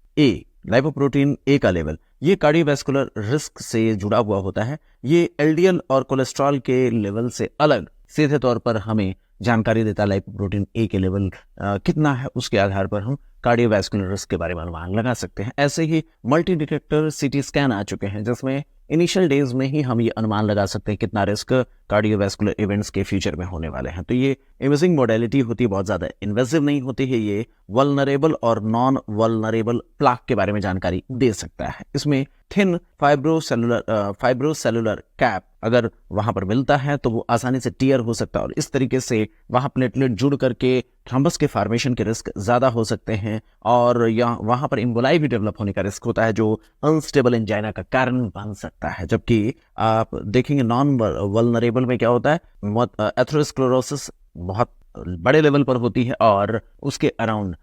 लाइपोप्रोटीन A का लेवल, ये कार्डियोवैस्कुलर रिस्क से जुड़ा हुआ होता है। ये LDL और कोलेस्ट्रॉल के लेवल से अलग सीधे तौर पर हमें जानकारी देता है। लाइपोप्रोटीन A के लेवल कितना है, उसके आधार पर हम कार्डियोवैस्कुलर रिस्क के बारे में अनुमान लगा सकते हैं। ऐसे ही मल्टी डिटेक्टर CT स्कैन आ चुके हैं, जिसमें इनिशियल डेज में ही हम ये अनुमान लगा सकते हैं कितना रिस्क कार्डियोवैस्कुलर इवेंट्स के फ्यूचर में होने वाले हैं। तो ये इमेजिंग मॉडलिटी होती है, बहुत ज्यादा इन्वेसिव नहीं होती है। ये वल्नरेबल और नॉन वल्नरेबल प्लाक के बारे में जानकारी दे सकता है। इसमें थिन फाइब्रोसेलुलर कैप अगर वहां पर मिलता है तो वो आसानी से टीयर हो सकता है, और इस तरीके से वहां प्लेटलेट जुड़ करके थ्रम्बस के फॉर्मेशन के रिस्क ज्यादा हो सकते हैं, और यहाँ वहां पर एम्बोलाई भी डेवलप होने का रिस्क होता है, जो अनस्टेबल एंजाइना का कारण बन सकता है। जबकि आप देखेंगे नॉन वल्नरेबल में क्या होता है, एथेरोस्क्लेरोसिस बहुत बड़े लेवल पर होती है, और उसके अराउंड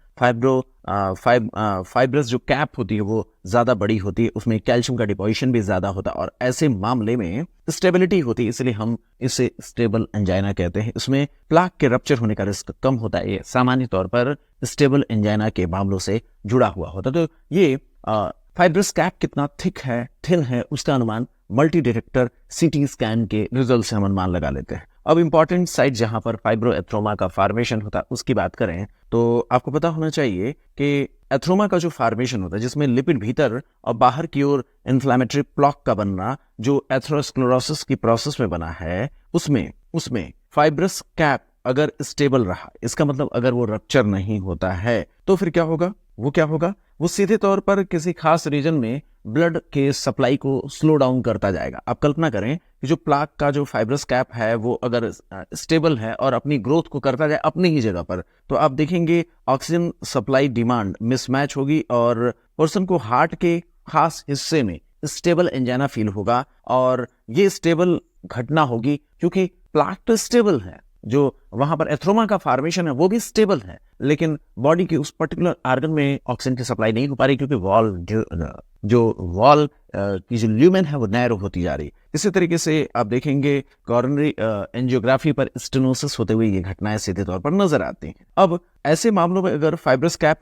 फाइब्रस जो कैप होती है वो ज्यादा बड़ी होती है, उसमें कैल्शियम का डिपोजिशन भी ज्यादा होता है, और ऐसे मामले में स्टेबिलिटी होती है, इसलिए हम इसे स्टेबल एंजाइना कहते हैं। इसमें प्लाक के रप्चर होने का रिस्क कम होता है। ये सामान्य तौर पर स्टेबल एंजाइना के मामलों से जुड़ा हुआ होता है। तो ये फाइब्रस कैप कितना थिक है, थिन है, उसका अनुमान मल्टी डिटेक्टर CT स्कैन के रिजल्ट से हम अनुमान लगा लेते हैं। अब इंपॉर्टेंट साइट जहां पर फाइब्रोएथ्रोमा का फॉर्मेशन होता है उसकी बात करें तो आपको पता होना चाहिए कि एथ्रोमा का जो फॉर्मेशन होता है, जिसमें लिपिड भीतर और बाहर की ओर इन्फ्लेमेटरी प्लॉक का बनना जो एथेरोस्क्लेरोसिस की प्रोसेस में बना है, उसमें फाइब्रस कैप अगर स्टेबल रहा, इसका मतलब अगर वो रप्चर नहीं होता है, तो फिर क्या होगा? वो सीधे तौर पर किसी खास रीजन में ब्लड के सप्लाई को स्लो डाउन करता जाएगा। आप कल्पना करें कि जो प्लाक का जो फाइब्रस कैप है वो अगर स्टेबल है और अपनी ग्रोथ को करता जाए अपनी ही जगह पर, तो आप देखेंगे ऑक्सीजन सप्लाई डिमांड मिसमैच होगी और पर्सन को हार्ट के खास हिस्से में स्टेबल एंजाइना फील होगा, और ये स्टेबल घटना होगी क्योंकि प्लाक तो स्टेबल है, जो वहां पर एथ्रोमा का फॉर्मेशन है वो भी स्टेबल है, लेकिन बॉडी के उस पर्टिकुलर आर्गन में ऑक्सीजन की सप्लाई नहीं हो पा रही क्योंकि वॉल की जो ल्यूमेन है वो नैरो होती जा रही। इसी तरीके से आप देखेंगे कॉरोनरी एंजियोग्राफी पर स्टेनोसिस होते हुए ये घटनाएं सीधे तौर पर नजर आती हैं। अब ऐसे मामलों में अगर फाइब्रस कैप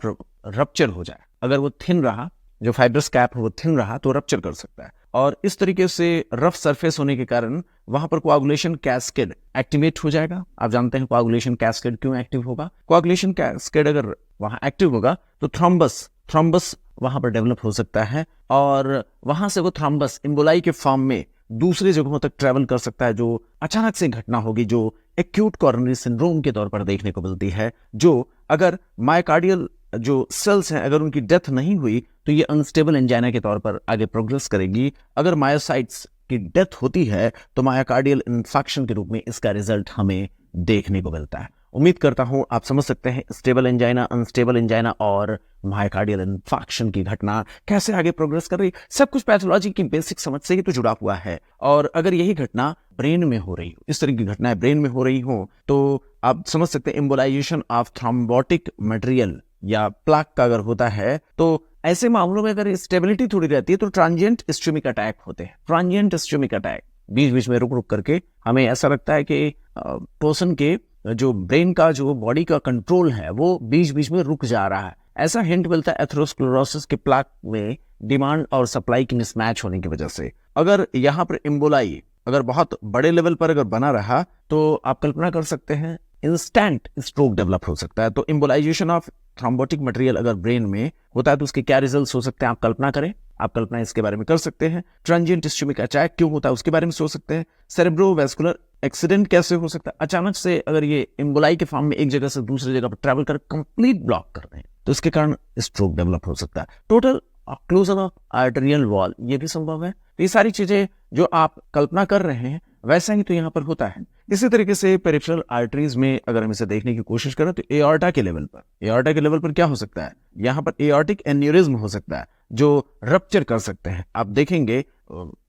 रप्चर हो जाए, अगर वो थिन रहा, जो फाइब्रस कैप है वो थिन रहा, तो रप्चर कर सकता है, और इस तरीके से रफ सरफेस होने के कारण वहां पर कोआगुलेशन कैस्केड एक्टिवेट हो जाएगा। आप जानते हैं कोआगुलेशन कैस्केड क्यों एक्टिव होगा? कोआगुलेशन कैस्केड अगर वहां एक्टिव होगा तो थ्रम्बस वहां पर डेवलप हो सकता है, और वहां से वो थ्रम्बस एम्बोलाई के फॉर्म में दूसरी जगहों तक ट्रेवल कर सकता है, जो अचानक से घटना होगी जो एक्यूट कोरोनरी सिंड्रोम के तौर पर देखने को मिलती है, जो अगर मायोकार्डियल जो सेल्स हैं अगर उनकी डेथ नहीं हुई तो ये अनस्टेबल एंजाइना के तौर पर आगे प्रोग्रेस करेगी। अगर मायोसाइट्स की डेथ होती है तो मायोकार्डियल इन्फेक्शन के रूप में इसका रिजल्ट हमें देखने को मिलता है। उम्मीद करता हूं आप समझ सकते हैं स्टेबल एंजाइना, अनस्टेबल एंजाइना और मायोकार्डियल इन्फेक्शन की घटना कैसे आगे प्रोग्रेस कर रही। सब कुछ पैथोलॉजी की बेसिक समझ से ही तो जुड़ा हुआ है, और अगर यही घटना ब्रेन में हो रही हो, इस तरह की घटनाएं ब्रेन में हो रही हो, तो आप समझ सकते हैं एम्बोलाइजेशन ऑफ थ्रोम्बोटिक मटेरियल या प्लाक का अगर होता है, तो ऐसे मामलों में अगर स्टेबिलिटी थोड़ी रहती है तो ट्रांजिएंट इस्चेमिक अटैक होते हैं। ट्रांजिएंट इस्चेमिक अटैक बीच बीच में रुक रुक करके हमें ऐसा लगता है कि पर्सन के जो ब्रेन का जो बॉडी का कंट्रोल है वो बीच बीच में रुक जा रहा है। ऐसा हिंट मिलता है एथेरोस्क्लेरोसिस के प्लाक में डिमांड और सप्लाई की मिसमैच होने की वजह से। अगर यहाँ पर एम्बोलाई अगर बहुत बड़े लेवल पर अगर बना रहा तो आप कल्पना कर सकते हैं इंस्टेंट स्ट्रोक डेवलप हो सकता है। तो एम्बोलाइजेशन ऑफ थ्रोम्बोटिक मटेरियल अगर ब्रेन में होता है तो उसके क्या रिजल्ट्स हो सकते हैं, आप कल्पना करें, आप कल्पना इसके बारे में कर सकते हैं। ट्रांजिएंट इस्चेमिक अटैक क्यों होता है उसके बारे में सोच सकते हैं। सेरेब्रोवैस्कुलर एक्सीडेंट कैसे हो सकता है, अचानक से अगर ये एम्बोलाई के फॉर्म में एक जगह से दूसरी जगह पर ट्रैवल कर कंप्लीट ब्लॉक कर रहे हैं तो इसके कारण स्ट्रोक डेवलप हो सकता है। Total occlusion of arterial wall ये भी संभव है। तो ये सारी चीजें जो आप कल्पना कर रहे हैं वैसा ही तो यहाँ पर होता है। इसी तरीके से पेरिफेरल आर्टरीज में अगर हम इसे देखने की कोशिश करें तो एओर्टा के लेवल पर क्या हो सकता है, यहाँ पर एओर्टिक एन्यूरिज्म हो सकता है जो रप्चर कर सकते हैं। आप देखेंगे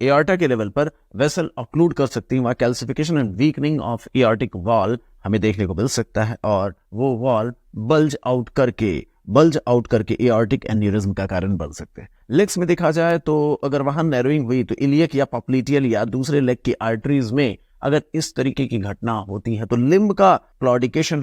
एओर्टा के लेवल पर वेसल ऑक्लूड कर सकती है, वहाँ calcification and weakening of aortic wall हमें देखने को मिल सकता है और वो वॉल बल्ज आउट करके एओर्टिक एन्यूरिज्म का कारण बन सकते हैं। लेग्स में देखा जाए तो अगर वहां नैरोइंग हुई तो इलियक या पॉप्लिटियल या दूसरे लेग की आर्टरीज में अगर इस तरीके की घटना होती है तो लिम्ब का क्लॉडिकेशन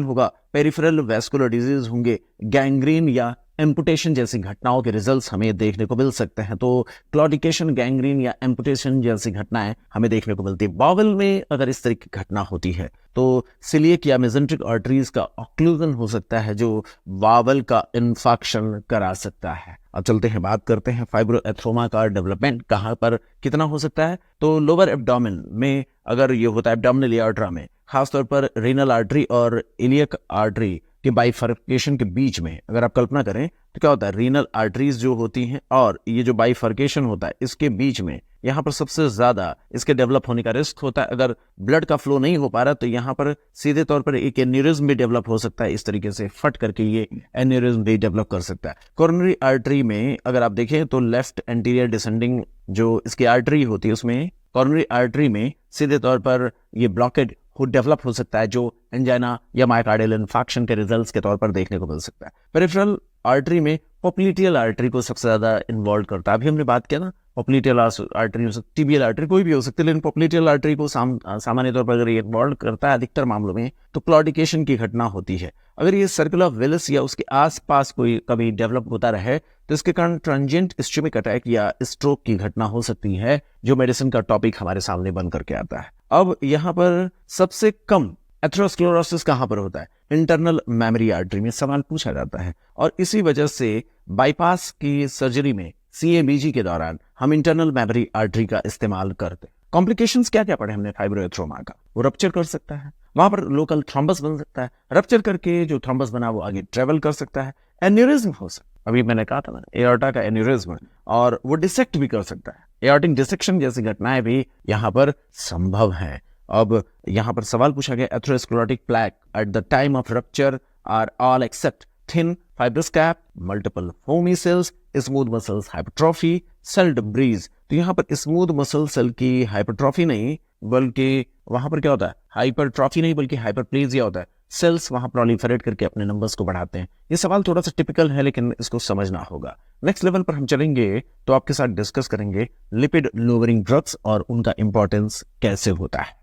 होगा, पेरिफेरल वैस्कुलर डिजीज होंगे, गैंग्रीन या एम्पुटेशन जैसी घटनाओं के रिजल्ट्स हमें देखने को मिल सकते हैं। तो क्लॉडिकेशन, गैंग्रीन या एम्पुटेशन जैसी घटनाएं हमें देखने को मिलती है। बावल में अगर इस तरह की घटना होती है तो सिलियक या मेसेंट्रिक आर्टरीज का ऑक्लूजन हो सकता है जो बावल का इन्फेक्शन करा सकता है। अब चलते हैं, बात करते हैं फाइब्रोएथ्रोमा का डेवलपमेंट कहाँ पर कितना हो सकता है। तो लोअर एब्डोमेन में अगर ये होता है एब्डोमिनल एओर्टा में, खासतौर पर रीनल आर्टरी और इलियक आर्टरी के बाइफर्केशन के बीच में अगर आप कल्पना करें तो क्या होता है, रीनल आर्टरीज जो होती हैं और ये जो बाइफर्केशन होता है इसके बीच में यहाँ पर सबसे ज्यादा इसके डेवलप होने का रिस्क होता है। अगर ब्लड का फ्लो नहीं हो पा रहा तो यहाँ पर सीधे तौर पर एक एन्यूरिज्म भी डेवलप हो सकता है, इस तरीके से फट करके ये एन्यूरिज्म भी डेवलप कर सकता है। कोरोनरी आर्टरी में अगर आप देखें तो लेफ्ट एंटीरियर डिसेंडिंग जो इसकी आर्टरी होती है उसमें कोरोनरी आर्टरी में सीधे तौर पर ये ब्लॉकेड डेवलप हो सकता है जो एंजाइना या मायोकार्डियल इन्फेक्शन के रिजल्ट्स के तौर पर देखने को मिल सकता है। पेरिफेरल आर्टरी में पॉप्लिटियल आर्टरी को सबसे ज्यादा इन्वॉल्व करता है। अभी हमने बात किया ना, पॉप्लिटियल आर्टरी हो सकती है, टीबियल आर्टरी कोई भी हो सकती है, लेकिन पॉप्लिटियल आर्टरी को सामान्य तौर पर अगर ये इन्वॉल्व करता है अधिकतर मामलों में तो क्लॉडिकेशन की घटना होती है। अगर ये सर्कल ऑफ विलिस या उसके आसपास कोई कभी डेवलप होता रहे तो इसके कारण ट्रांजिएंट इस्चेमिक अटैक या स्ट्रोक की घटना हो सकती है, जो मेडिसिन का टॉपिक हमारे सामने बन करके आता है। अब यहाँ पर सबसे कम एथेरोस्क्लेरोसिस कहाँ पर होता है, इंटरनल मेमोरी आर्टरी में सवाल पूछा जाता है और इसी वजह से बाईपास की सर्जरी में CABG के दौरान हम इंटरनल मेमोरी आर्टरी का इस्तेमाल करते हैं। कॉम्प्लिकेशंस क्या क्या पढ़े हमने फाइब्रोएथ्रोमा का, वो रप्चर कर सकता है, वहां पर लोकल थ्रोम्बस बन सकता है, रप्चर करके जो थ्रोम्बस बना वो आगे ट्रेवल कर सकता है, एन्यूरिज्म हो सकता है, अभी मैंने कहा था ना एओर्टा का एन्यूरिज्म, और वो डिसेक्ट भी कर सकता है। एओर्टिक डिसेक्शन जैसी घटनाएं भी यहाँ पर संभव हैं। अब यहाँ पर सवाल पूछा गया, atherosclerotic plaque at the time of rupture are all except thin fibrous cap, multiple foamy cells, smooth muscles hypertrophy, cell debris। तो यहाँ पर स्मूथ मसल सेल की हाइपरट्रॉफी नहीं बल्कि वहां पर क्या होता है, हाइपरट्रॉफी नहीं बल्कि हाइपरप्लेजिया होता है, सेल्स वहां प्रोलिफरेट करके अपने नंबर्स को बढ़ाते हैं। ये सवाल थोड़ा सा टिपिकल है लेकिन इसको समझना होगा। नेक्स्ट लेवल पर हम चलेंगे तो आपके साथ डिस्कस करेंगे लिपिड लोअरिंग ड्रग्स और उनका इंपॉर्टेंस कैसे होता है।